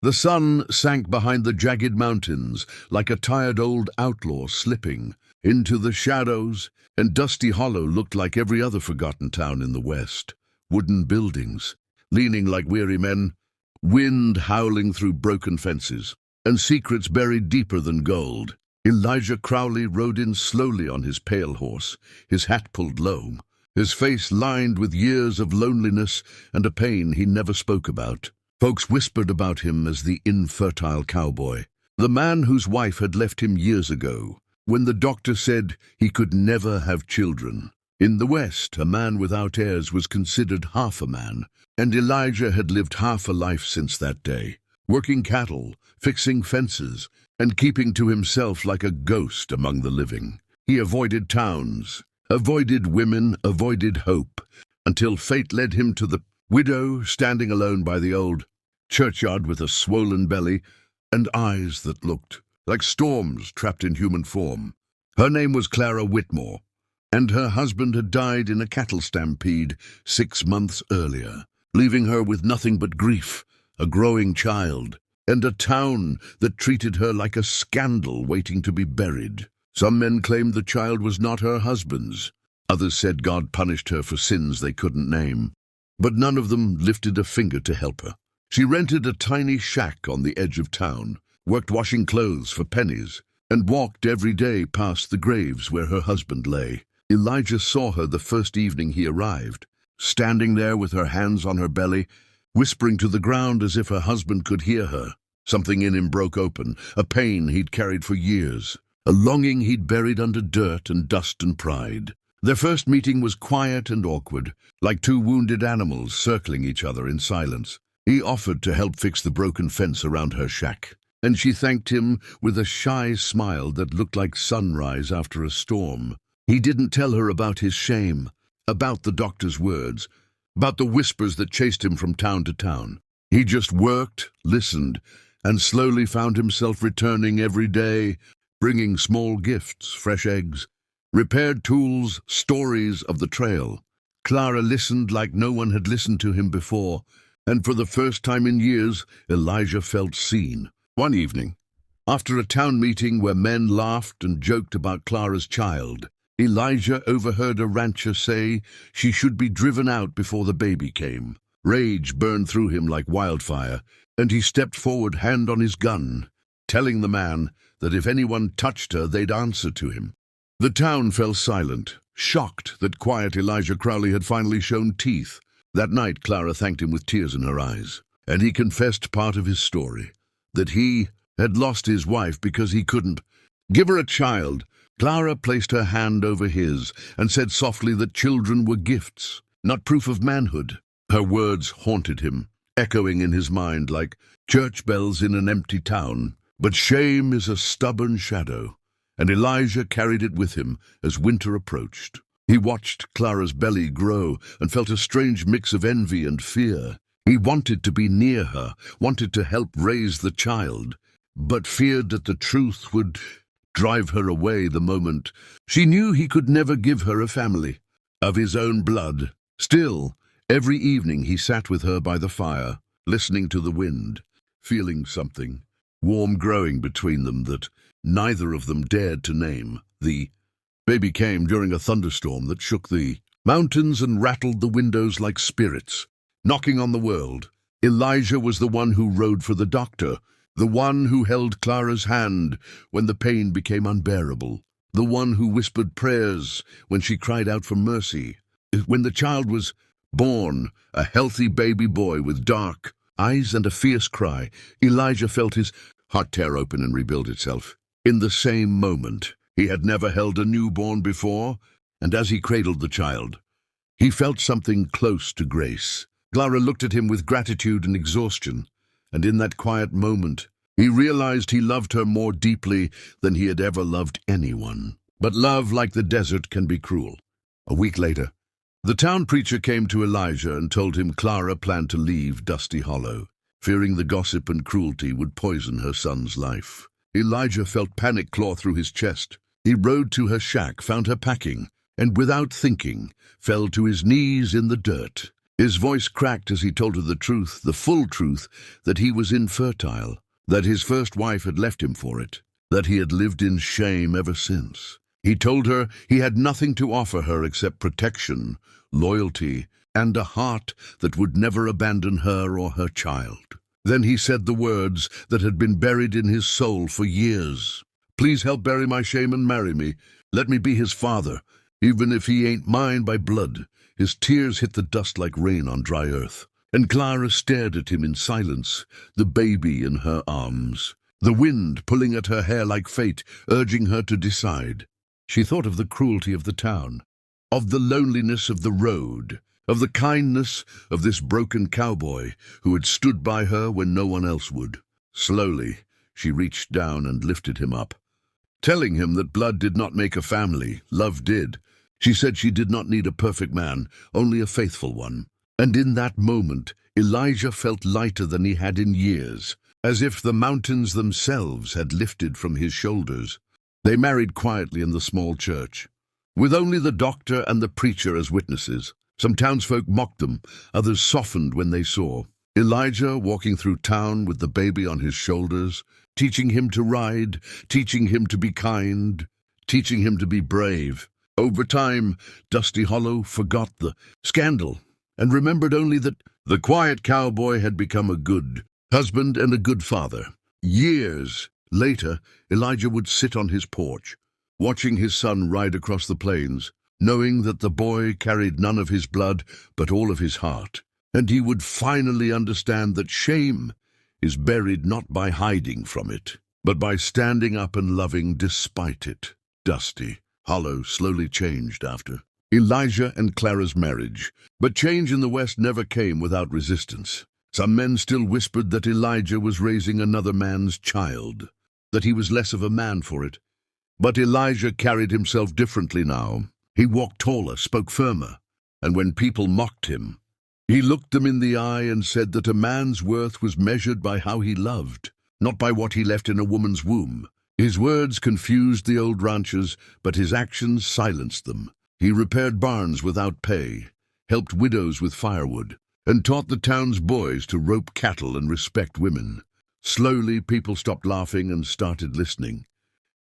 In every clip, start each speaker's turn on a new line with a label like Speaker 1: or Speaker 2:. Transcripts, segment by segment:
Speaker 1: The sun sank behind the jagged mountains like a tired old outlaw slipping into the shadows, and Dusty Hollow looked like every other forgotten town in the west. Wooden buildings, leaning like weary men, wind howling through broken fences, and secrets buried deeper than gold. Elijah Crowley rode in slowly on his pale horse, his hat pulled low, his face lined with years of loneliness and a pain he never spoke about. Folks whispered about him as the infertile cowboy, the man whose wife had left him years ago, when the doctor said he could never have children. In the West, a man without heirs was considered half a man, and Elijah had lived half a life since that day, working cattle, fixing fences, and keeping to himself like a ghost among the living. He avoided towns, avoided women, avoided hope, until fate led him to the widow standing alone by the old churchyard with a swollen belly and eyes that looked like storms trapped in human form. Her name was Clara Whitmore, and her husband had died in a cattle stampede 6 months earlier, leaving her with nothing but grief, a growing child, and a town that treated her like a scandal waiting to be buried. Some men claimed the child was not her husband's. Others said God punished her for sins they couldn't name. But none of them lifted a finger to help her. She rented a tiny shack on the edge of town, worked washing clothes for pennies, and walked every day past the graves where her husband lay. Elijah saw her the first evening he arrived, standing there with her hands on her belly, whispering to the ground as if her husband could hear her. Something in him broke open, a pain he'd carried for years, a longing he'd buried under dirt and dust and pride. Their first meeting was quiet and awkward, like two wounded animals circling each other in silence. He offered to help fix the broken fence around her shack, and she thanked him with a shy smile that looked like sunrise after a storm. He didn't tell her about his shame, about the doctor's words, about the whispers that chased him from town to town. He just worked, listened, and slowly found himself returning every day, bringing small gifts, fresh eggs, repaired tools, stories of the trail. Clara listened like no one had listened to him before, and for the first time in years, Elijah felt seen. One evening, after a town meeting where men laughed and joked about Clara's child, Elijah overheard a rancher say she should be driven out before the baby came. Rage burned through him like wildfire, and he stepped forward, hand on his gun, telling the man that if anyone touched her, they'd answer to him. The town fell silent, shocked that quiet Elijah Crowley had finally shown teeth. That night, Clara thanked him with tears in her eyes, and he confessed part of his story, that he had lost his wife because he couldn't give her a child. Clara placed her hand over his and said softly that children were gifts, not proof of manhood. Her words haunted him, echoing in his mind like church bells in an empty town. But shame is a stubborn shadow, and Elijah carried it with him as winter approached. He watched Clara's belly grow and felt a strange mix of envy and fear. He wanted to be near her, wanted to help raise the child, but feared that the truth would drive her away the moment she knew he could never give her a family of his own blood. Still, every evening he sat with her by the fire, listening to the wind, feeling something warm growing between them that neither of them dared to name. The baby came during a thunderstorm that shook the mountains and rattled the windows like spirits, knocking on the world. Elijah was the one who rode for the doctor, the one who held Clara's hand when the pain became unbearable, the one who whispered prayers when she cried out for mercy. When the child was born, a healthy baby boy with dark eyes and a fierce cry, Elijah felt his heart tear open and rebuild itself. In the same moment, he had never held a newborn before, and as he cradled the child, he felt something close to grace. Clara looked at him with gratitude and exhaustion, and in that quiet moment, he realized he loved her more deeply than he had ever loved anyone. But love, like the desert, can be cruel. A week later, the town preacher came to Elijah and told him Clara planned to leave Dusty Hollow, fearing the gossip and cruelty would poison her son's life. Elijah felt panic claw through his chest. He rode to her shack, found her packing, and without thinking, fell to his knees in the dirt. His voice cracked as he told her the truth, the full truth, that he was infertile, that his first wife had left him for it, that he had lived in shame ever since. He told her he had nothing to offer her except protection, loyalty, and a heart that would never abandon her or her child. Then he said the words that had been buried in his soul for years. "Please help bury my shame and marry me. Let me be his father, even if he ain't mine by blood." His tears hit the dust like rain on dry earth, and Clara stared at him in silence, the baby in her arms, the wind pulling at her hair like fate, urging her to decide. She thought of the cruelty of the town, of the loneliness of the road, of the kindness of this broken cowboy who had stood by her when no one else would. Slowly, she reached down and lifted him up, telling him that blood did not make a family, love did. She said she did not need a perfect man, only a faithful one. And in that moment, Elijah felt lighter than he had in years, as if the mountains themselves had lifted from his shoulders. They married quietly in the small church, with only the doctor and the preacher as witnesses. Some townsfolk mocked them, others softened when they saw Elijah walking through town with the baby on his shoulders, teaching him to ride, teaching him to be kind, teaching him to be brave. Over time, Dusty Hollow forgot the scandal and remembered only that the quiet cowboy had become a good husband and a good father. Years later, Elijah would sit on his porch, watching his son ride across the plains, knowing that the boy carried none of his blood but all of his heart, and he would finally understand that shame is buried not by hiding from it, but by standing up and loving despite it. Dusty Hollow slowly changed after Elijah and Clara's marriage, but change in the West never came without resistance. Some men still whispered that Elijah was raising another man's child, that he was less of a man for it. But Elijah carried himself differently now. He walked taller, spoke firmer, and when people mocked him, he looked them in the eye and said that a man's worth was measured by how he loved, not by what he left in a woman's womb. His words confused the old ranchers, but his actions silenced them. He repaired barns without pay, helped widows with firewood, and taught the town's boys to rope cattle and respect women. Slowly, people stopped laughing and started listening.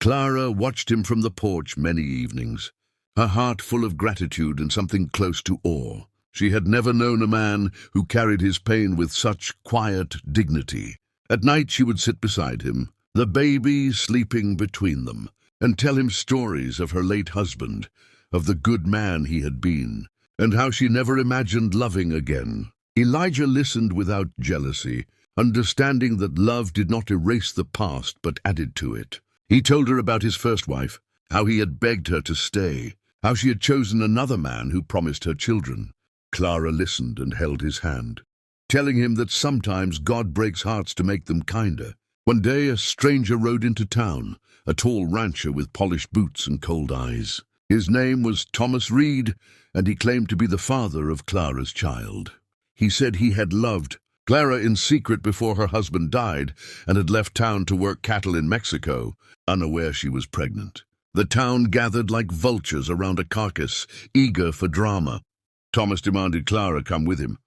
Speaker 1: Clara watched him from the porch many evenings, her heart full of gratitude and something close to awe. She had never known a man who carried his pain with such quiet dignity. At night she would sit beside him, the baby sleeping between them, and tell him stories of her late husband, of the good man he had been, and how she never imagined loving again. Elijah listened without jealousy, understanding that love did not erase the past but added to it. He told her about his first wife, how he had begged her to stay, how she had chosen another man who promised her children. Clara listened and held his hand, telling him that sometimes God breaks hearts to make them kinder. One day a stranger rode into town, a tall rancher with polished boots and cold eyes. His name was Thomas Reed, and he claimed to be the father of Clara's child. He said he had loved Clara in secret before her husband died and had left town to work cattle in Mexico, unaware she was pregnant. The town gathered like vultures around a carcass, eager for drama. Thomas demanded Clara come with him,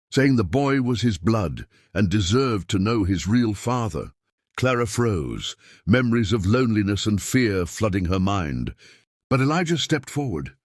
Speaker 1: saying the boy was his blood and deserved to know his real father. Clara froze, memories of loneliness and fear flooding her mind. But Elijah stepped forward,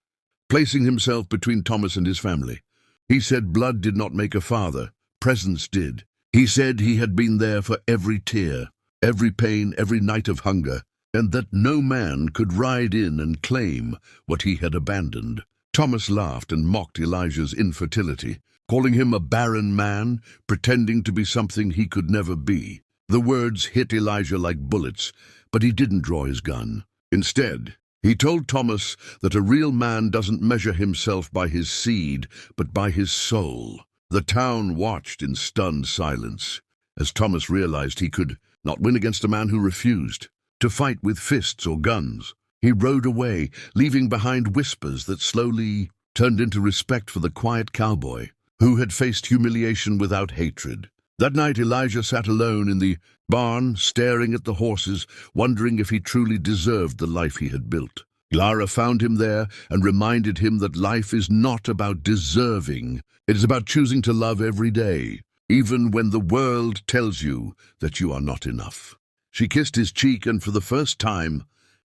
Speaker 1: placing himself between Thomas and his family. He said blood did not make a father, presence did. He said he had been there for every tear, every pain, every night of hunger, and that no man could ride in and claim what he had abandoned. Thomas laughed and mocked Elijah's infertility, calling him a barren man, pretending to be something he could never be. The words hit Elijah like bullets, but he didn't draw his gun. Instead, he told Thomas that a real man doesn't measure himself by his seed, but by his soul. The town watched in stunned silence, as Thomas realized he could not win against a man who refused to fight with fists or guns. He rode away, leaving behind whispers that slowly turned into respect for the quiet cowboy who had faced humiliation without hatred. That night Elijah sat alone in the barn, staring at the horses, wondering if he truly deserved the life he had built. Clara found him there and reminded him that life is not about deserving. It is about choosing to love every day, even when the world tells you that you are not enough. She kissed his cheek, and for the first time,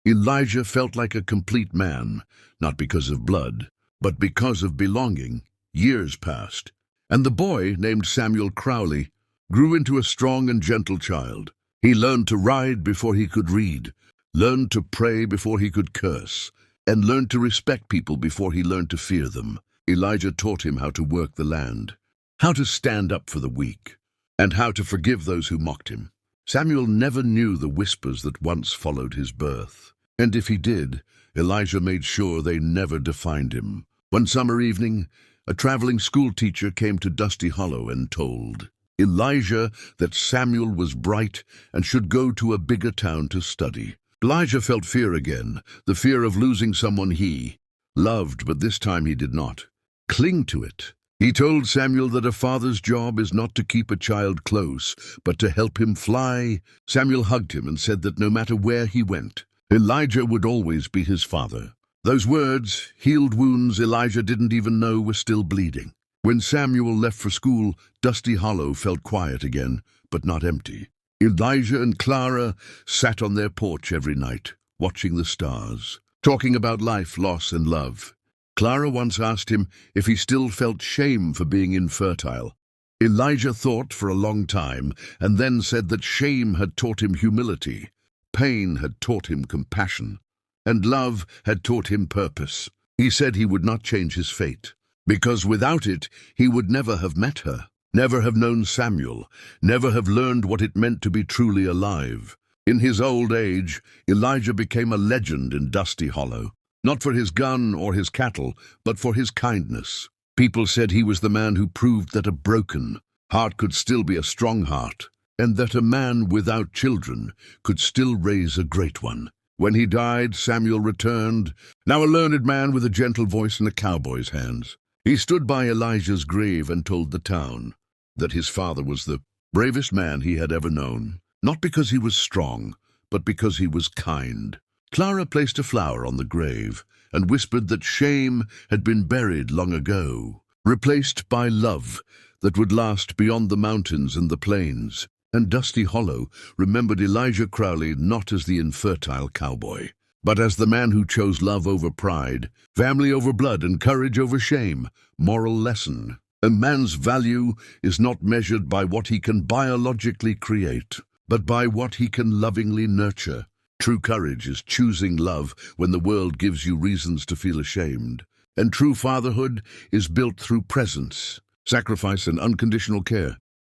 Speaker 1: Elijah felt like a complete man, not because of blood, but because of belonging. Years passed, and the boy, named Samuel Crowley, grew into a strong and gentle child. He learned to ride before he could read, learned to pray before he could curse, and learned to respect people before he learned to fear them. Elijah taught him how to work the land, how to stand up for the weak, and how to forgive those who mocked him. Samuel never knew the whispers that once followed his birth, and if he did, Elijah made sure they never defined him. One summer evening, a traveling school teacher came to Dusty Hollow and told Elijah that Samuel was bright and should go to a bigger town to study. Elijah felt fear again, the fear of losing someone he loved, but this time he did not cling to it. He told Samuel that a father's job is not to keep a child close, but to help him fly. Samuel hugged him and said that no matter where he went, Elijah would always be his father. Those words healed wounds Elijah didn't even know were still bleeding. When Samuel left for school, Dusty Hollow felt quiet again, but not empty. Elijah and Clara sat on their porch every night, watching the stars, talking about life, loss, and love. Clara once asked him if he still felt shame for being infertile. Elijah thought for a long time, and then said that shame had taught him humility, pain had taught him compassion, and love had taught him purpose. He said he would not change his fate, because without it he would never have met her, never have known Samuel, never have learned what it meant to be truly alive. In his old age, Elijah became a legend in Dusty Hollow, not for his gun or his cattle, but for his kindness. People said he was the man who proved that a broken heart could still be a strong heart, and that a man without children could still raise a great one. When he died, Samuel returned, now a learned man with a gentle voice and a cowboy's hands. He stood by Elijah's grave and told the town that his father was the bravest man he had ever known, not because he was strong, but because he was kind. Clara placed a flower on the grave and whispered that shame had been buried long ago, replaced by love that would last beyond the mountains and the plains. And Dusty Hollow remembered Elijah Crowley not as the infertile cowboy, but as the man who chose love over pride, family over blood, and courage over shame. Moral lesson: a man's value is not measured by what he can biologically create, but by what he can lovingly nurture. True courage is choosing love when the world gives you reasons to feel ashamed. And true fatherhood is built through presence, sacrifice, and unconditional care.